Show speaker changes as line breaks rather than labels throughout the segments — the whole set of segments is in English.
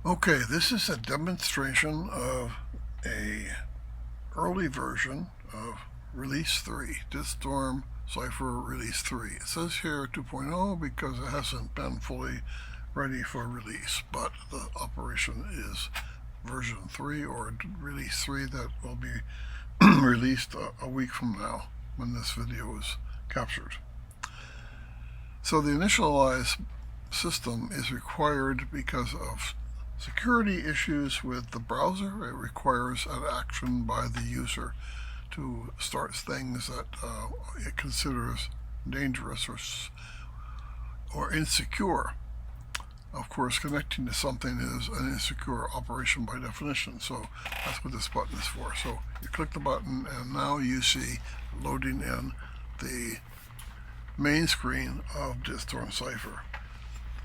Okay, this is a demonstration of a early version of Release 3, DitStorm Cypher Release 3. It says here 2.0 because it hasn't been fully ready for release, but the operation is version 3 or Release 3 that will be released a week from now when this video is captured. So the initialized system is required because of security issues with the browser. It requires an action by the user to start things that it considers dangerous or insecure. Of course, connecting to something is an insecure operation by definition, so that's what this button is for. So you click the button and now you see loading in the main screen of DitStorm Cypher.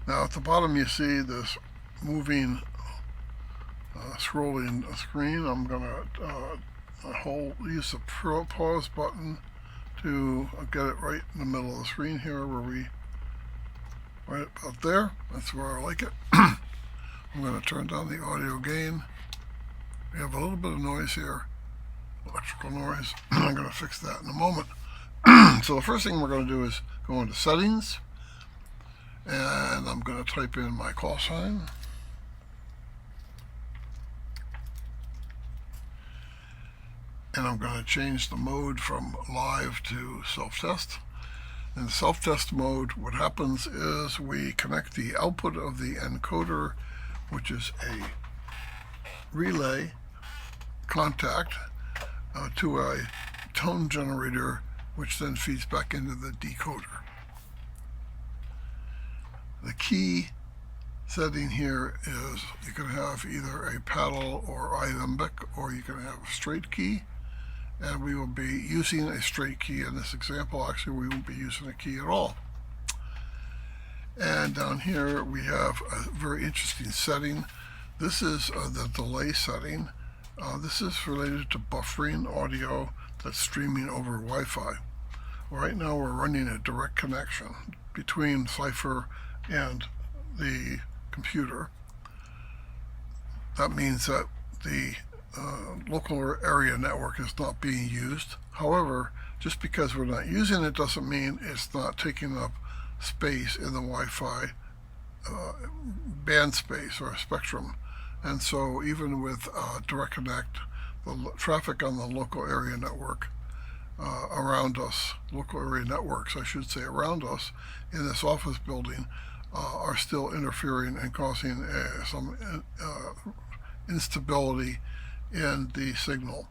Now at the bottom you see this moving scrolling screen. I'm going to use the pause button to get it right in the middle of the screen here right about there. That's where I like it. I'm going to turn down the audio gain. We have a little bit of noise here, electrical noise. I'm going to fix that in a moment. So the first thing we're going to do is go into settings, and I'm going to type in my call sign. And I'm going to change the mode from live to self-test. In self-test mode, what happens is we connect the output of the encoder, which is a relay contact, to a tone generator, which then feeds back into the decoder. The key setting here is you can have either a paddle or iambic, or you can have a straight key. And we will be using a straight key in this example. Actually, we won't be using a key at all. And down here we have a very interesting setting. This is the delay setting. This is related to buffering audio that's streaming over Wi-Fi. Right now we're running a direct connection between Cypher and the computer. That means that the local area network is not being used. However, just because we're not using it doesn't mean it's not taking up space in the Wi-Fi band space or spectrum. And so even with direct connect, the traffic on the local area network around us, local area networks I should say, around us in this office building are still interfering and causing some instability in the signal.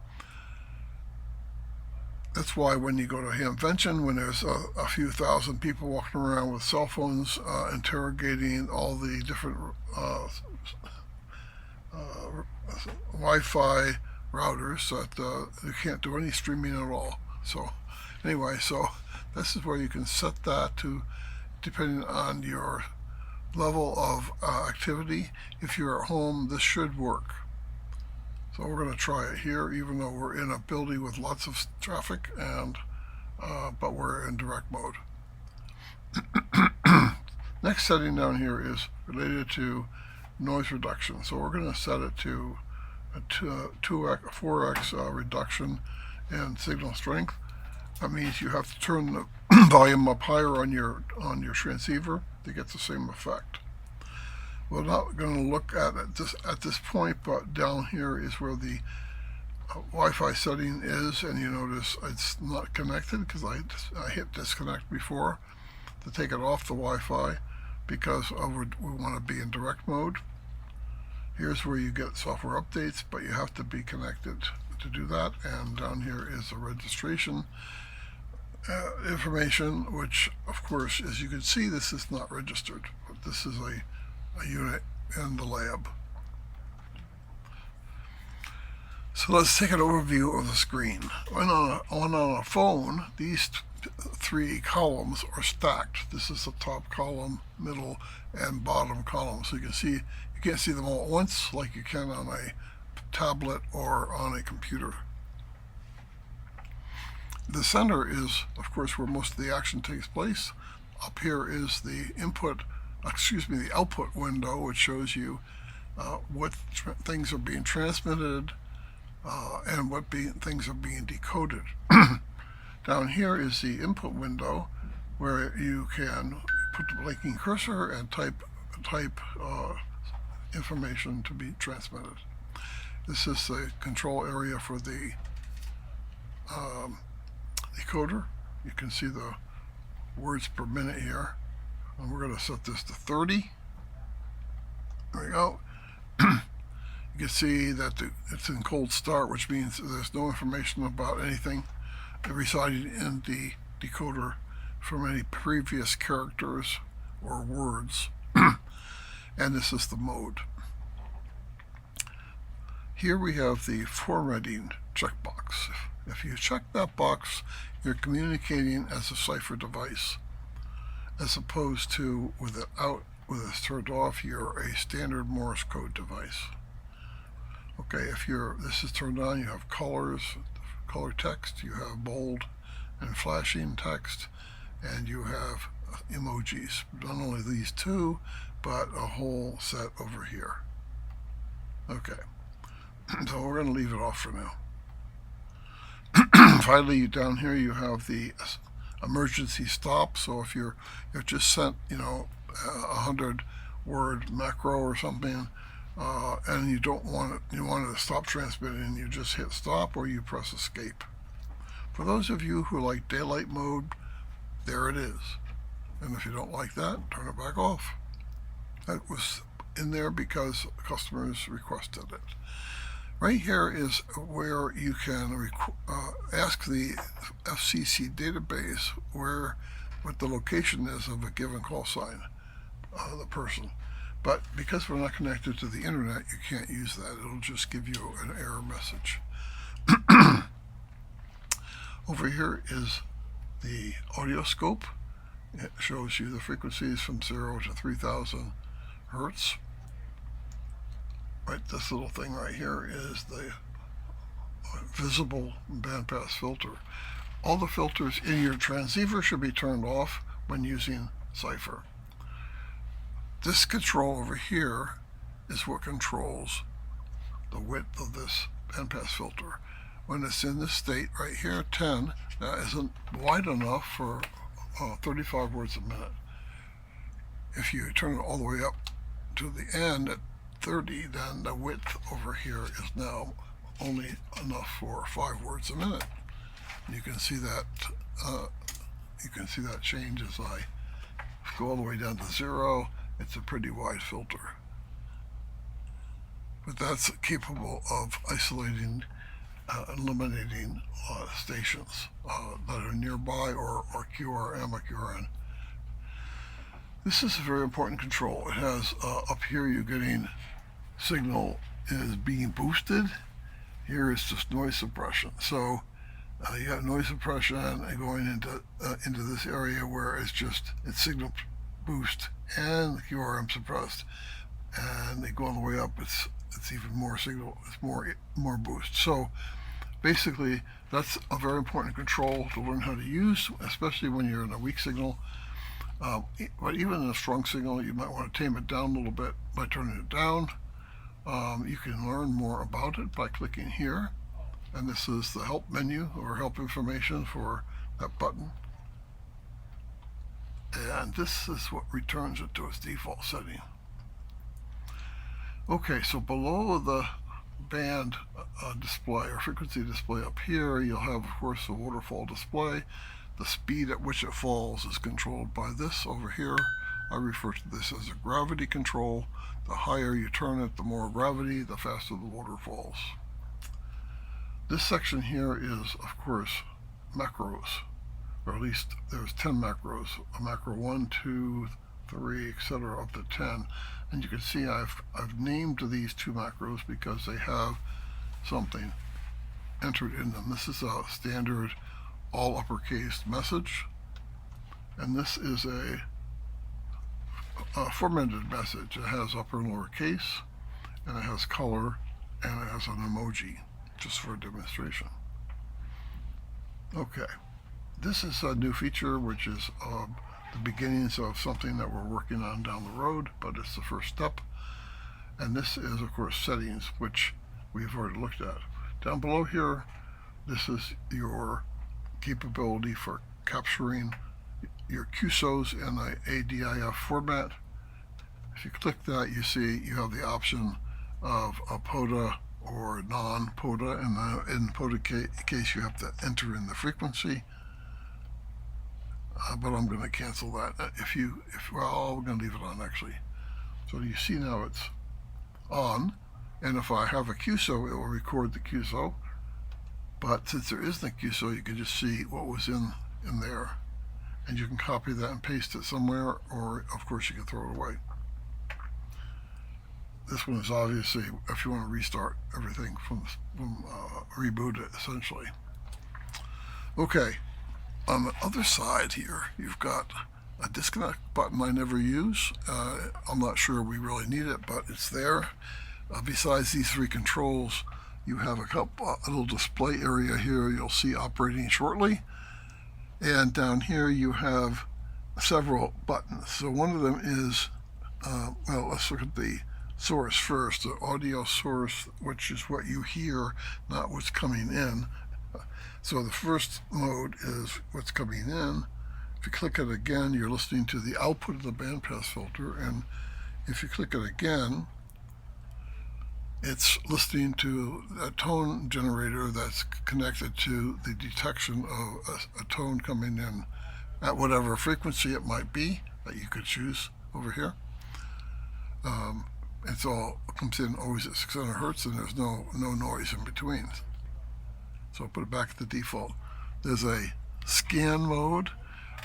That's why when you go to Hamvention, when there's a few thousand people walking around with cell phones interrogating all the different Wi-Fi routers, that you can't do any streaming at all. So anyway, so this is where you can set that to, depending on your level of activity. If you're at home, this should work. So we're going to try it here, even though we're in a building with lots of traffic, and but we're in direct mode. Next setting down here is related to noise reduction. So we're going to set it to a 4x reduction in signal strength. That means you have to turn the volume up higher on your transceiver to get the same effect. We're not going to look at it at this point, but down here is where the Wi-Fi setting is, and you notice it's not connected because I hit disconnect before to take it off the Wi-Fi because we want to be in direct mode. Here's where you get software updates, but you have to be connected to do that. And down here is the registration information, which of course, as you can see, this is not registered, but this is a unit in the lab. So let's take an overview of the screen. When on a phone, these three columns are stacked. This is the top column, middle, and bottom column. So you can't see them all at once like you can on a tablet or on a computer. The center is, of course, where most of the action takes place. Up here is the output window, which shows you what things are being transmitted, and what things are being decoded. Down here is the input window where you can put the blinking cursor and type information to be transmitted. This is the control area for the decoder. You can see the words per minute here, and we're going to set this to 30. There we go. You can see that it's in cold start, which means there's no information about anything residing in the decoder from any previous characters or words. And this is the mode. Here we have the formatting checkbox. If you check that box, you're communicating as a Cypher device, as opposed to with it turned off, you're a standard Morse code device. Okay, if this is turned on, you have color text, you have bold and flashing text, and you have emojis. Not only these two, but a whole set over here. Okay, so we're going to leave it off for now. Finally, down here you have the emergency stop. So if you've just sent, 100-word macro or something, and you want to stop transmitting, you just hit stop or you press escape. For those of you who like daylight mode, there it is. And if you don't like that, turn it back off. That was in there because customers requested it. Right here is where you can ask the FCC database what the location is of a given call sign, the person. But because we're not connected to the internet, you can't use that. It'll just give you an error message. Over here is the audio scope. It shows you the frequencies from 0 to 3,000 hertz. Right, this little thing right here is the visible bandpass filter. All the filters in your transceiver should be turned off when using Cypher. This control over here is what controls the width of this bandpass filter. When it's in this state right here, 10, that isn't wide enough for 35 words a minute. If you turn it all the way up to the end at 30, then the width over here is now only enough for 5 words a minute. You can see that change as I go all the way down to 0. It's a pretty wide filter, but that's capable of isolating, eliminating stations that are nearby or QRM or QRN. This is a very important control. It has up here you're getting signal is being boosted. Here is just noise suppression. So you have noise suppression and going into this area where it's signal boost and QRM suppressed, and they go all the way up. It's even more signal. It's more boost. So basically, that's a very important control to learn how to use, especially when you're in a weak signal. But even in a strong signal, you might want to tame it down a little bit by turning it down. You can learn more about it by clicking here, and this is the help menu or help information for that button. And this is what returns it to its default setting. Okay, so below the band display or frequency display up here, you'll have, of course, the waterfall display. The speed at which it falls is controlled by this over here. I refer to this as a gravity control. The higher you turn it, the more gravity, the faster the water falls. This section here is, of course, macros, or at least there's 10 macros. A macro 1, 2, 3, etc. up to 10. And you can see I've named these 2 macros because they have something entered in them. This is a standard all uppercase message, and this is a formatted message. It has upper and lower case, and it has color, and it has an emoji, just for a demonstration. Okay, this is a new feature, which is the beginnings of something that we're working on down the road, but it's the first step. And this is, of course, settings, which we've already looked at. Down below here, this is your capability for capturing your QSOs in a ADIF format. If you click that, you see you have the option of a POTA or non-POTA. In the POTA case, you have to enter in the frequency. But I'm going to cancel that. Well, I'm going to leave it on actually. So you see now it's on, and if I have a QSO, it will record the QSO. But since there isn't a QSO, you can just see what was in there, and you can copy that and paste it somewhere, or of course you can throw it away. This one is obviously if you want to restart everything from reboot it essentially. Okay. On the other side here, you've got a disconnect button I never use. I'm not sure we really need it, but it's there. Besides these three controls, you have a little display area here you'll see operating shortly. And down here you have several buttons. So one of them is, well, let's look at the source first, the audio source, which is what you hear, not what's coming in. So the first mode is what's coming in. If you click it again, you're listening to the output of the bandpass filter, and if you click it again, it's listening to a tone generator that's connected to the detection of a tone coming in at whatever frequency it might be that you could choose over here. It's all comes in always at 600 hertz, and there's no noise in between. So I'll put it back at the default. There's a scan mode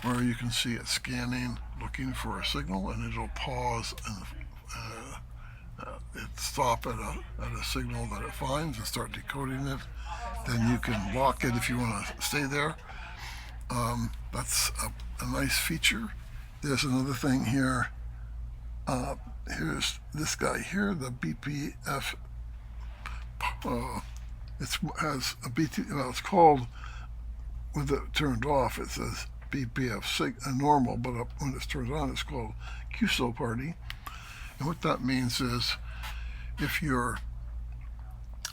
where you can see it scanning, looking for a signal, and it'll pause and stop at a signal that it finds and start decoding it. Then you can lock it if you want to stay there. That's a nice feature. There's another thing here. Here's this guy here, the BPF. It has a BT. Well, it's called, with it turned off, it says BPF normal, but when it's turned on, it's called QSO party. And what that means is, if you're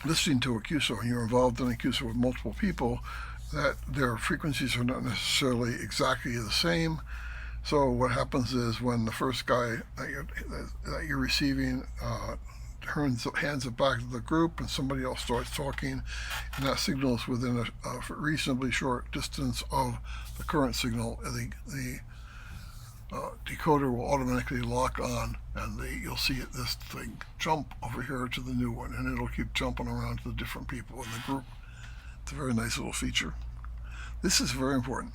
listening to a QSO and you're involved in a QSO with multiple people, that their frequencies are not necessarily exactly the same. So what happens is when the first guy that you're receiving hands it back to the group, and somebody else starts talking, and that signal is within a reasonably short distance of the current signal, the decoder will automatically lock on, and you'll see this thing jump over here to the new one, and it'll keep jumping around to the different people in the group. It's a very nice little feature. This is very important.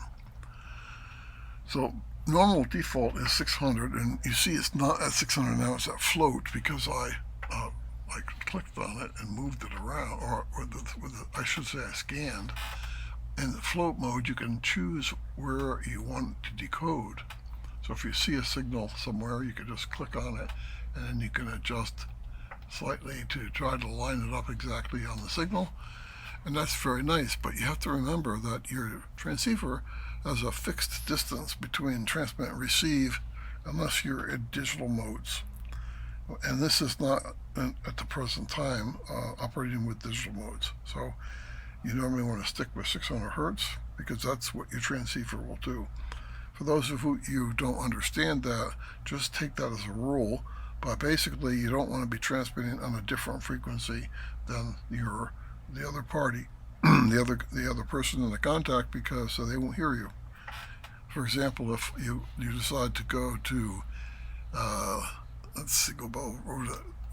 So normal default is 600, and you see it's not at 600 now, it's at float, because I clicked on it and moved it around, I should say I scanned. In the float mode, you can choose where you want to decode. So if you see a signal somewhere, you can just click on it, and then you can adjust slightly to try to line it up exactly on the signal. And that's very nice, but you have to remember that your transceiver has a fixed distance between transmit and receive unless you're in digital modes. And this is not, at the present time, operating with digital modes. So you normally want to stick with 600 hertz because that's what your transceiver will do. For those of you who don't understand that, just take that as a rule. But basically, you don't want to be transmitting on a different frequency than the other party, the other person in the contact, because so they won't hear you. For example, if you decide to go to let's see, go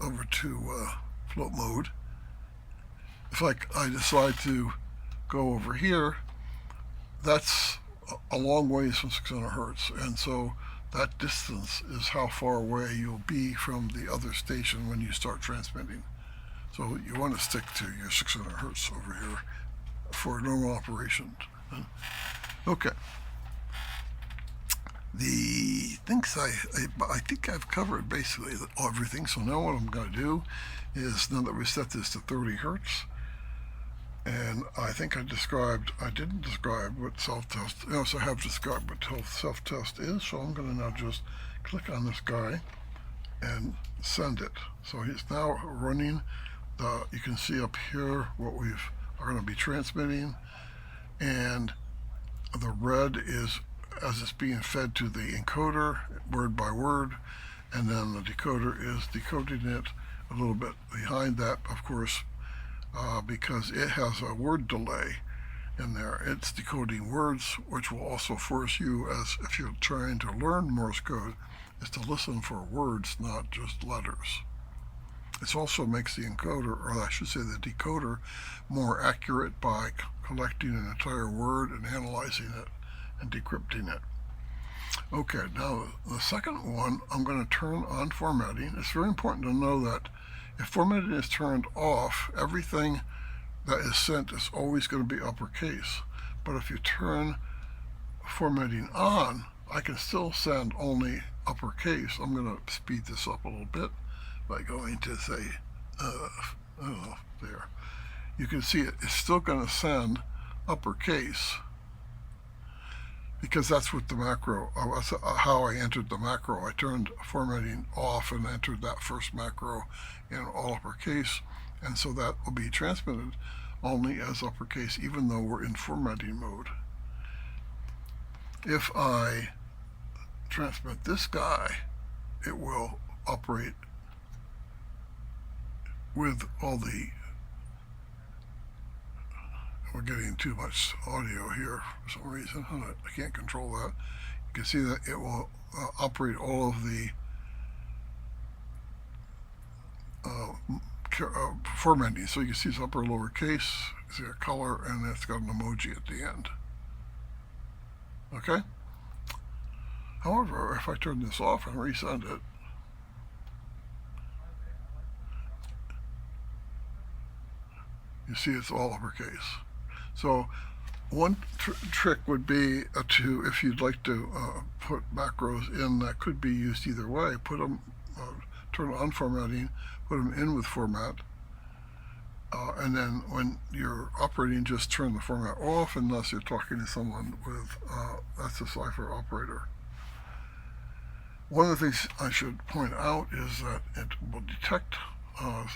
over to float mode. If I decide to go over here, that's a long ways from 600 hertz, and so that distance is how far away you'll be from the other station when you start transmitting. So you want to stick to your 600 hertz over here for normal operation. Okay. The things I think I've covered basically everything. So now what I'm going to do is, now that we set this to 30 hertz, and I think I didn't describe what self-test, yes, I have described what self-test is, so I'm going to now just click on this guy and send it. So he's now running you can see up here what we are going to be transmitting, and the red is as it's being fed to the encoder word by word, and then the decoder is decoding it a little bit behind that, of course, because it has a word delay in there. It's decoding words, which will also force you, as if you're trying to learn Morse code, is to listen for words, not just letters. It also makes the encoder, or I should say the decoder, more accurate by collecting an entire word and analyzing it and decrypting it. Okay, now the second one, I'm going to turn on formatting. It's very important to know that if formatting is turned off, everything that is sent is always going to be uppercase. But if you turn formatting on, I can still send only uppercase. I'm going to speed this up a little bit by going to say, there. You can see it's still going to send uppercase, because that's what the macro, that's how I entered the macro. I turned formatting off and entered that first macro in all uppercase, and so that will be transmitted only as uppercase, even though we're in formatting mode. If I transmit this guy, it will operate with all the, we're getting too much audio here for some reason. I can't control that. You can see that it will operate all of the formatting. So you can see it's upper lowercase, see a color, and it's got an emoji at the end. Okay? However, if I turn this off and resend it, you see it's all uppercase. So one trick would be to, if you'd like to put macros in that could be used either way, put them, turn on formatting, put them in with format, and then when you're operating, just turn the format off unless you're talking to someone with, that's a Cypher operator. One of the things I should point out is that it will detect a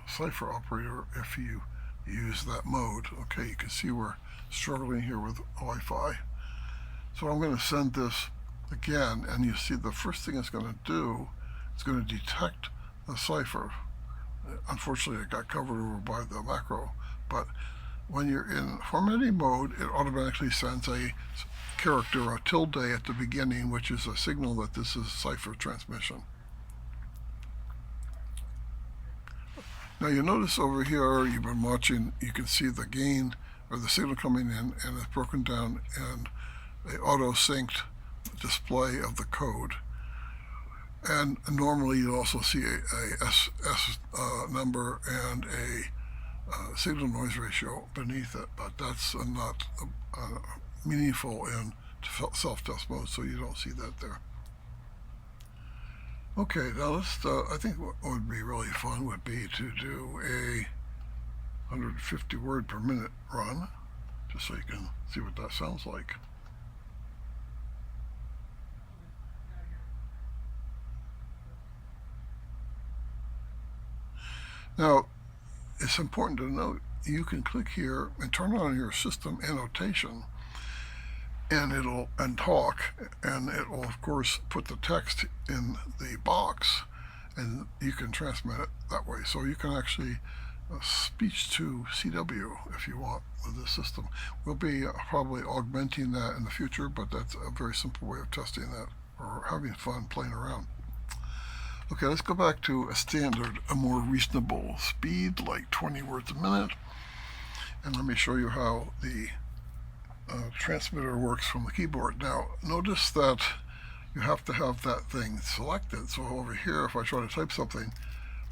Cypher operator if you use that mode. Okay, you can see we're struggling here with Wi-Fi. So I'm going to send this again, and you see the first thing it's going to do, it's going to detect the Cypher. Unfortunately, it got covered over by the macro, but when you're in formatting mode, it automatically sends a character, a tilde at the beginning, which is a signal that this is Cypher transmission. Now you notice over here, you've been watching, you can see the gain or the signal coming in, and it's broken down in a auto-synced display of the code. And normally you also see a S number and a signal noise ratio beneath it, but that's not meaningful in self-test mode, so you don't see that there. Okay, now let's, I think what would be really fun would be to do a 150 word per minute run, just so you can see what that sounds like. Now, it's important to note, you can click here and turn on your system annotation, and it'll talk, and it will of course put the text in the box, and you can transmit it that way. So you can actually speech to CW if you want with this system. We'll be probably augmenting that in the future, but that's a very simple way of testing that or having fun playing around. Okay, let's go back to a standard, a more reasonable speed, like 20 words a minute, and let me show you how the transmitter works from the keyboard. Now, notice that you have to have that thing selected. So over here, if I try to type something,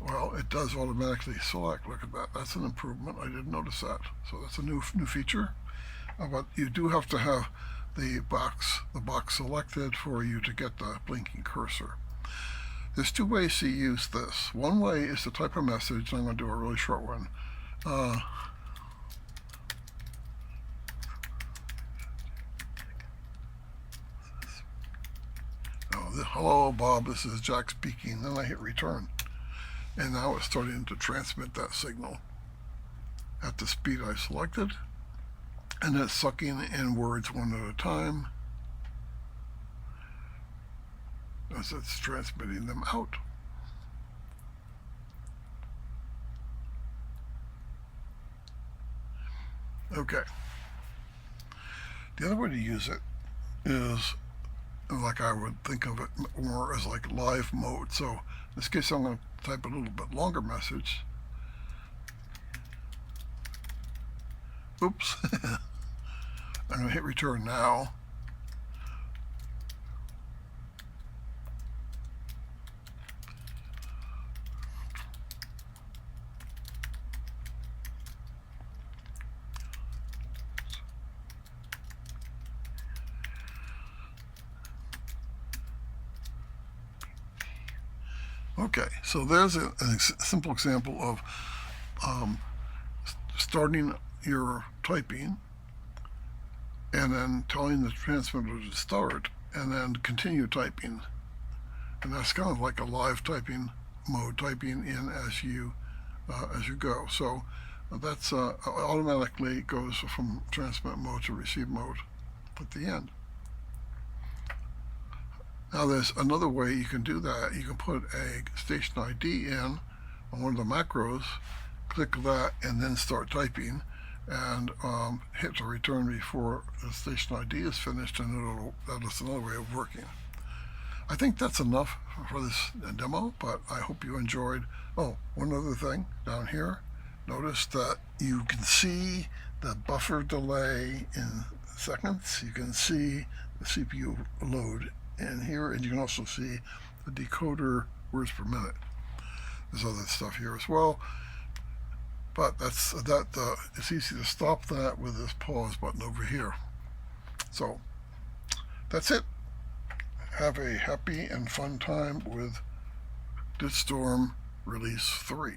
well, it does automatically select. Look at that. That's an improvement. I didn't notice that. So that's a new feature. But you do have to have the box selected for you to get the blinking cursor. There's two ways to use this. One way is to type a message, and I'm going to do a really short one. Hello, Bob, this is Jack speaking. Then I hit return. and now it's starting to transmit that signal at the speed I selected, and it's sucking in words one at a time as it's transmitting them out. Okay. The other way to use it is like I would think of it more as like live mode. So in this case, I'm going to type a little bit longer message. Oops. I'm going to hit return now. Okay, so there's a simple example of starting your typing and then telling the transmitter to start and then continue typing. And that's kind of like a live typing mode, typing in as you go. So that's automatically goes from transmit mode to receive mode at the end. Now there's another way you can do that. You can put a station ID in on one of the macros, click that, and then start typing, and hit the return before the station ID is finished, and that's another way of working. I think that's enough for this demo, but I hope you enjoyed. Oh, one other thing down here. Notice that you can see the buffer delay in seconds. You can see the CPU load in here, and you can also see the decoder words per minute. There's other stuff here as well, but it's easy to stop that with this pause button over here. So that's it. Have a happy and fun time with DitStorm Release 3.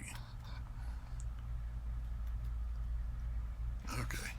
Okay.